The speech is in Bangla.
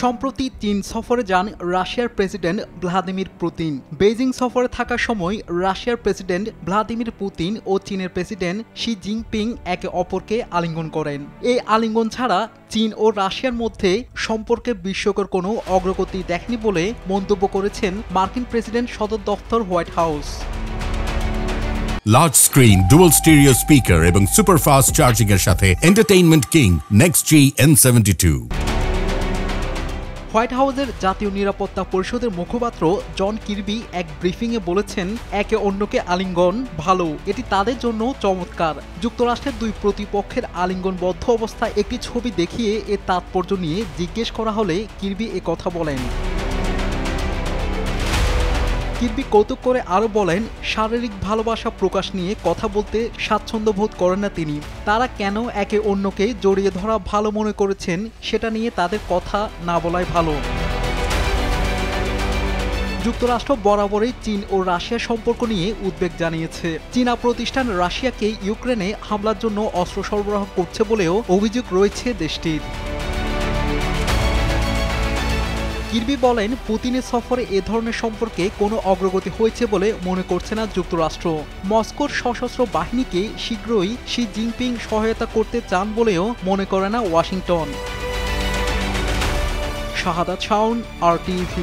সম্প্রতি চীন সফরে যান রাশিয়ার প্রেসিডেন্ট ভ্লাদিমির পুতিন। বেইজিং সফরে থাকার সময় রাশিয়ার প্রেসিডেন্ট ভ্লাদিমির পুতিন ও চীনের প্রেসিডেন্ট শি জিনপিং একে অপরকে আলিঙ্গন করেন। এই আলিঙ্গন ছাড়া চীন ও রাশিয়ার মধ্যে সম্পর্কে বিস্ময়কর কোনো অগ্রগতি দেখেনি বলে মন্তব্য করেছেন মার্কিন প্রেসিডেন্ট সদর দফতর white house. Large screen dual stereo speaker এবং সুপারফাস্ট চার্জিং এর সাথে এন্টারটেইনমেন্ট কিং নেক্সট জি N72। হোয়াইট হাউসের জাতীয় নিরাপত্তা পরিষদের মুখপাত্র জন কির্বি এক ব্রিফিংয়ে বলেছেন, একে অন্যকে আলিঙ্গন ভালো, এটি তাদের জন্য চমৎকার। যুক্তরাষ্ট্রের দুই প্রতিপক্ষের আলিঙ্গনবদ্ধ অবস্থায় একটি ছবি দেখিয়ে এর তাৎপর্য নিয়ে জিজ্ঞেস করা হলে কির্বি কথা বলেন। কির্বি কৌতুক করে আরও বলেন, শারীরিক ভালোবাসা প্রকাশ নিয়ে কথা বলতে স্বাচ্ছন্দ্য বোধ করেন না তিনি। তারা কেন একে অন্যকে জড়িয়ে ধরা ভালো মনে করেছেন সেটা নিয়ে তাদের কথা না বলাই ভালো। যুক্তরাষ্ট্র বরাবরই চীন ও রাশিয়ার সম্পর্ক নিয়ে উদ্বেগ জানিয়েছে। চীনা প্রতিষ্ঠান রাশিয়াকে ইউক্রেনে হামলার জন্য অস্ত্র সরবরাহ করছে বলেও অভিযোগ রয়েছে দেশটির। কির্বি বলেন, পুতিনের সফরে এ ধরনের সম্পর্কে কোনো অগ্রগতি হয়েছে বলে মনে করছে না যুক্তরাষ্ট্র। মস্কোর সশস্ত্র বাহিনীকে শীঘ্রই শি জিনপিং সহায়তা করতে চান বলেও মনে করে না ওয়াশিংটন। শাহাদাত শাওন, RTV।